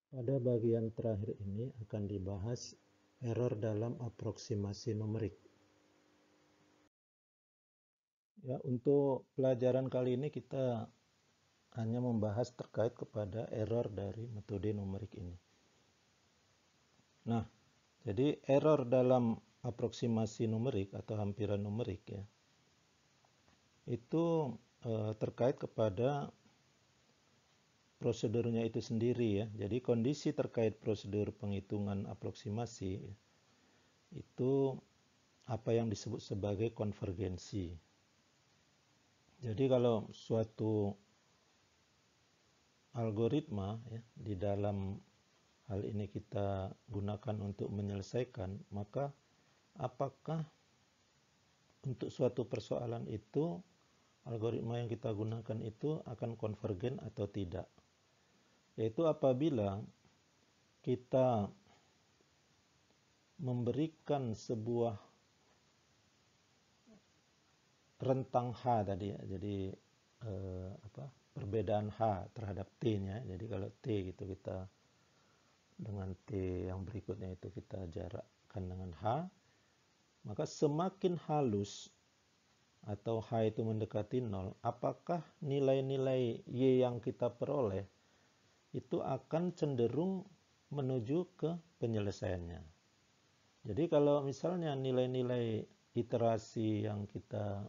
Pada bagian terakhir ini akan dibahas error dalam aproksimasi numerik. Ya, untuk pelajaran kali ini kita hanya membahas terkait kepada error dari metode numerik ini. Nah, jadi error dalam aproksimasi numerik atau hampiran numerik ya, itu terkait kepada prosedurnya itu sendiri ya. Jadi kondisi terkait prosedur penghitungan aproksimasi itu apa yang disebut sebagai konvergensi. Jadi kalau suatu algoritma ya, di dalam hal ini kita gunakan untuk menyelesaikan, maka apakah untuk suatu persoalan itu algoritma yang kita gunakan itu akan konvergen atau tidak? Yaitu apabila kita memberikan sebuah rentang H tadi ya, jadi perbedaan H terhadap T-nya. Jadi kalau T gitu kita dengan T yang berikutnya itu kita jarakkan dengan H, maka semakin halus atau H itu mendekati 0, apakah nilai-nilai Y yang kita peroleh itu akan cenderung menuju ke penyelesaiannya. Jadi kalau misalnya nilai-nilai iterasi yang kita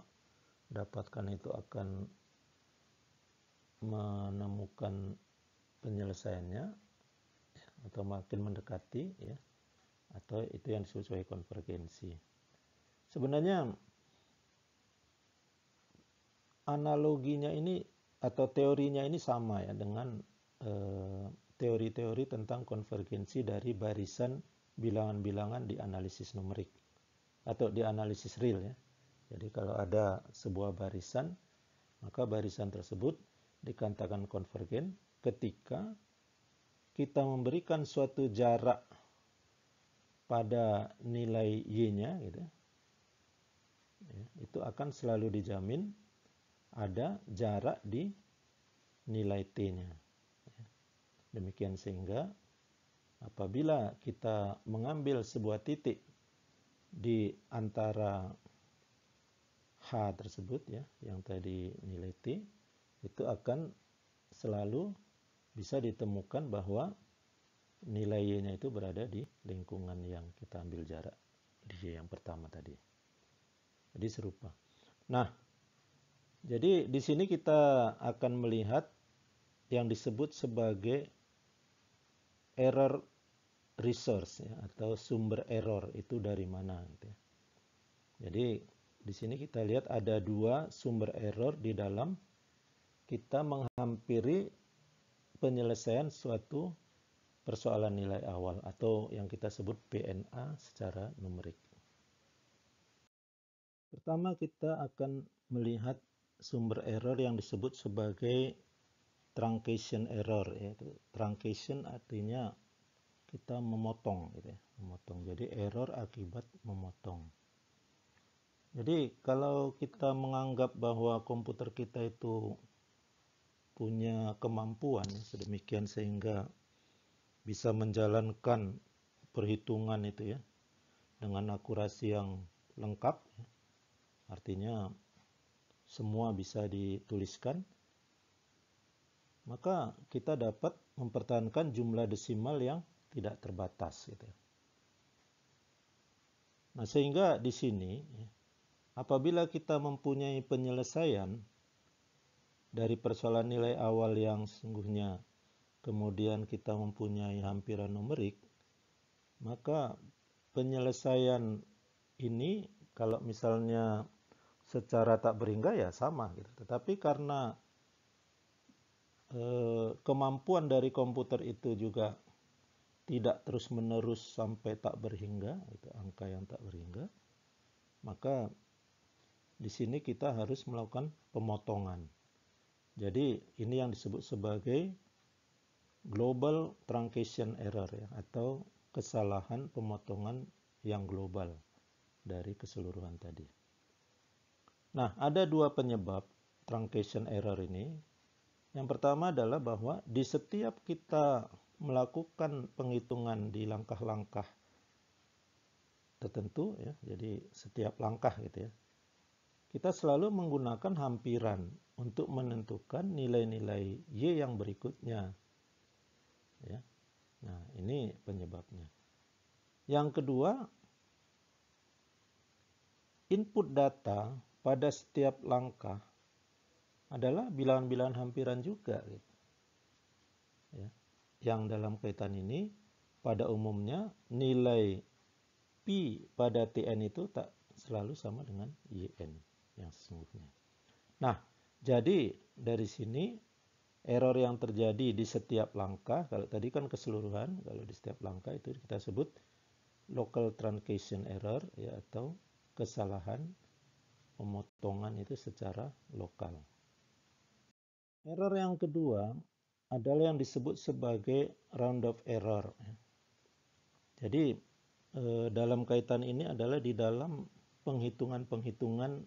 dapatkan itu akan menemukan penyelesaiannya atau makin mendekati ya, atau itu yang disebut sebagai konvergensi. Sebenarnya analoginya ini atau teorinya ini sama ya dengan teori-teori tentang konvergensi dari barisan bilangan-bilangan di analisis numerik atau di analisis real ya. Jadi kalau ada sebuah barisan, maka barisan tersebut dikatakan konvergen ketika kita memberikan suatu jarak pada nilai Y-nya gitu. Ya, itu akan selalu dijamin ada jarak di nilai T-nya. Demikian sehingga apabila kita mengambil sebuah titik di antara H tersebut ya, yang tadi nilai T, itu akan selalu bisa ditemukan bahwa nilai Y-nya itu berada di lingkungan yang kita ambil jarak di Y yang pertama tadi. Jadi serupa. Nah, jadi di sini kita akan melihat yang disebut sebagai error resource ya, atau sumber error itu dari mana gitu ya. Jadi di sini kita lihat ada dua sumber error di dalam kita menghampiri penyelesaian suatu persoalan nilai awal atau yang kita sebut PNA secara numerik. Pertama kita akan melihat sumber error yang disebut sebagai truncation error, yaitu truncation artinya kita memotong gitu ya, memotong. Jadi error akibat memotong. Jadi kalau kita menganggap bahwa komputer kita itu punya kemampuan sedemikian sehingga bisa menjalankan perhitungan itu ya dengan akurasi yang lengkap ya. Artinya semua bisa dituliskan, maka kita dapat mempertahankan jumlah desimal yang tidak terbatas gitu ya. Nah, sehingga di sini ya, apabila kita mempunyai penyelesaian dari persoalan nilai awal yang sesungguhnya, kemudian kita mempunyai hampiran numerik, maka penyelesaian ini kalau misalnya secara tak berhingga ya sama gitu. Tetapi karena kemampuan dari komputer itu juga tidak terus-menerus sampai tak berhingga, itu angka yang tak berhingga, maka di sini kita harus melakukan pemotongan. Jadi ini yang disebut sebagai global truncation error ya, atau kesalahan pemotongan yang global dari keseluruhan tadi. Nah, ada dua penyebab truncation error ini. Yang pertama adalah bahwa di setiap kita melakukan penghitungan di langkah-langkah tertentu ya, jadi setiap langkah gitu ya, kita selalu menggunakan hampiran untuk menentukan nilai-nilai Y yang berikutnya ya. Nah, ini penyebabnya. Yang kedua, input data pada setiap langkah adalah bilangan-bilangan hampiran juga gitu. Ya. Yang dalam kaitan ini pada umumnya nilai Pi pada Tn itu tak selalu sama dengan Yn yang sesungguhnya. Nah, jadi dari sini error yang terjadi di setiap langkah, kalau tadi kan keseluruhan, kalau di setiap langkah itu kita sebut local truncation error ya, atau kesalahan pemotongan itu secara lokal. Error yang kedua adalah yang disebut sebagai round-off error. Jadi dalam kaitan ini adalah di dalam penghitungan-penghitungan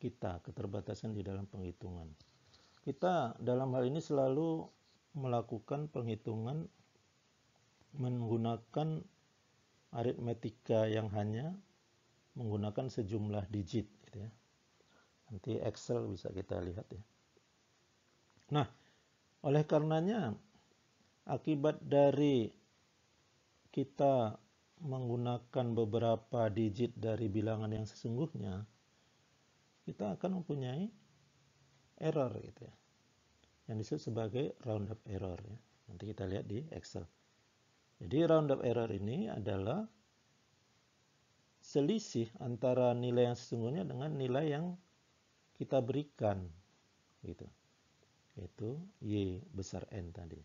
kita, keterbatasan di dalam penghitungan. Kita dalam hal ini selalu melakukan penghitungan menggunakan aritmetika yang hanya menggunakan sejumlah digit gitu ya. Nanti Excel bisa kita lihat ya. Nah, oleh karenanya akibat dari kita menggunakan beberapa digit dari bilangan yang sesungguhnya, kita akan mempunyai error gitu ya, yang disebut sebagai round-up error ya. Nanti kita lihat di Excel. Jadi round-up error ini adalah selisih antara nilai yang sesungguhnya dengan nilai yang kita berikan gitu, yaitu Y besar N tadi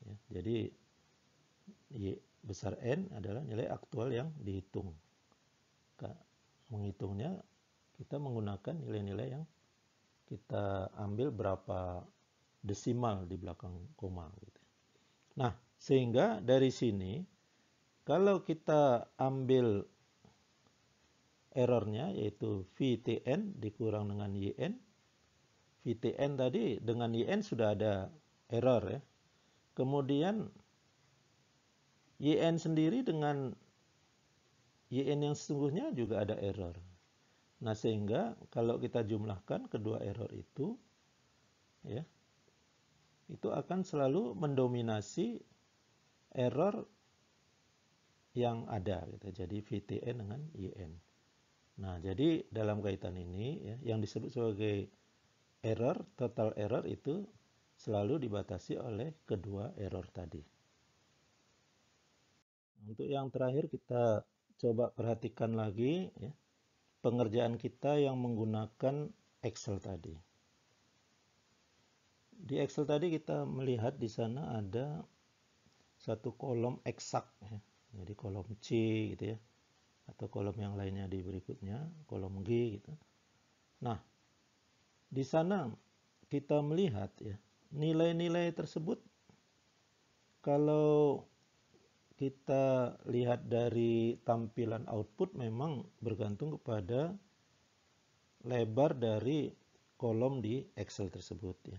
ya. Jadi Y besar N adalah nilai aktual yang dihitung. Menghitungnya kita menggunakan nilai-nilai yang kita ambil berapa desimal di belakang koma gitu. Nah, sehingga dari sini kalau kita ambil errornya yaitu VTN dikurang dengan YN, VTN tadi dengan YN sudah ada error ya. Kemudian YN sendiri dengan YN yang sesungguhnya juga ada error. Nah, sehingga kalau kita jumlahkan kedua error itu ya, itu akan selalu mendominasi error yang ada gitu. Jadi VTN dengan YN. Nah, jadi dalam kaitan ini ya, yang disebut sebagai error, total error itu selalu dibatasi oleh kedua error tadi. Untuk yang terakhir kita coba perhatikan lagi ya, pengerjaan kita yang menggunakan Excel tadi. Di Excel tadi kita melihat di sana ada satu kolom eksak ya. Jadi kolom C gitu ya. Atau kolom yang lainnya di berikutnya, kolom G gitu. Nah, di sana kita melihat ya, nilai-nilai tersebut kalau kita lihat dari tampilan output memang bergantung kepada lebar dari kolom di Excel tersebut ya.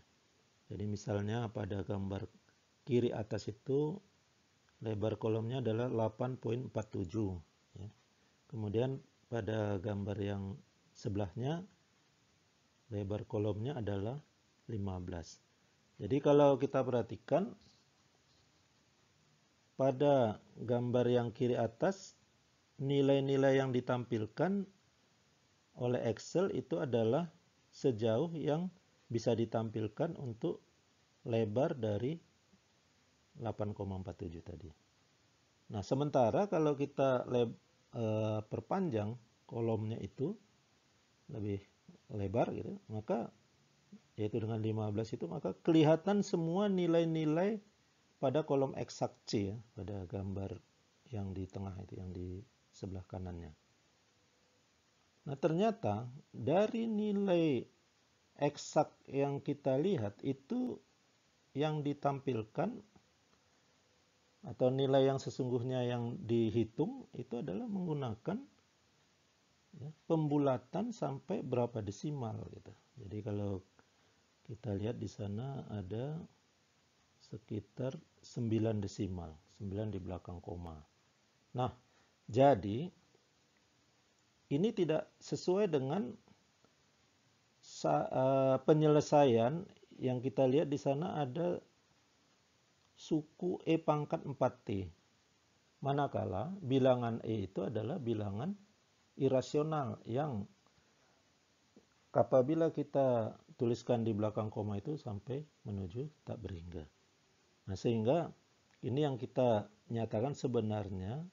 Jadi misalnya pada gambar kiri atas itu lebar kolomnya adalah 8.47 ya. Kemudian pada gambar yang sebelahnya lebar kolomnya adalah 15. Jadi kalau kita perhatikan pada gambar yang kiri atas, nilai-nilai yang ditampilkan oleh Excel itu adalah sejauh yang bisa ditampilkan untuk lebar dari 8,47 tadi. Nah, sementara kalau kita perpanjang kolomnya itu lebih lebar gitu, maka yaitu dengan 15 itu, maka kelihatan semua nilai-nilai pada kolom eksak C ya, pada gambar yang di tengah itu, yang di sebelah kanannya. Nah, ternyata dari nilai eksak yang kita lihat itu yang ditampilkan atau nilai yang sesungguhnya yang dihitung itu adalah menggunakan ya, pembulatan sampai berapa desimal gitu. Jadi kalau kita lihat di sana ada sekitar 9 desimal, 9 di belakang koma. Nah, jadi ini tidak sesuai dengan penyelesaian yang kita lihat di sana ada suku E pangkat 4T. Manakala bilangan E itu adalah bilangan irasional yang apabila kita tuliskan di belakang koma itu sampai menuju tak berhingga. Nah, sehingga ini yang kita nyatakan sebenarnya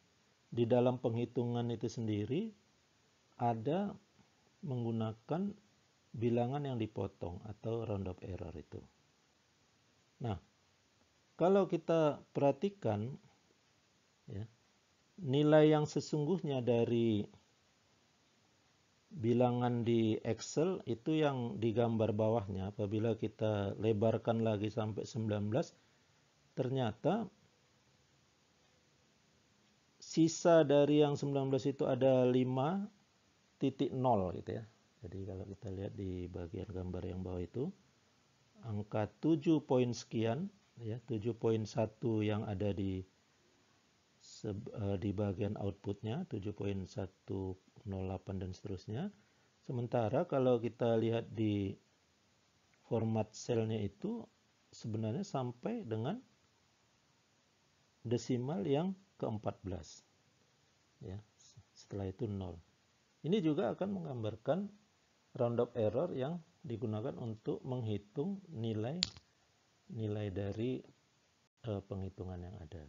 di dalam penghitungan itu sendiri ada menggunakan bilangan yang dipotong atau round of error itu. Nah, kalau kita perhatikan ya, nilai yang sesungguhnya dari bilangan di Excel itu yang digambar bawahnya, apabila kita lebarkan lagi sampai 19, ternyata sisa dari yang 19 itu ada 5.0 gitu ya. Jadi kalau kita lihat di bagian gambar yang bawah itu, angka 7 poin sekian, ya 7.1 yang ada di bagian outputnya, 7.108 dan seterusnya. Sementara kalau kita lihat di format selnya itu sebenarnya sampai dengan desimal yang ke-14. Ya, setelah itu 0. Ini juga akan menggambarkan round of error yang digunakan untuk menghitung nilai dari penghitungan yang ada.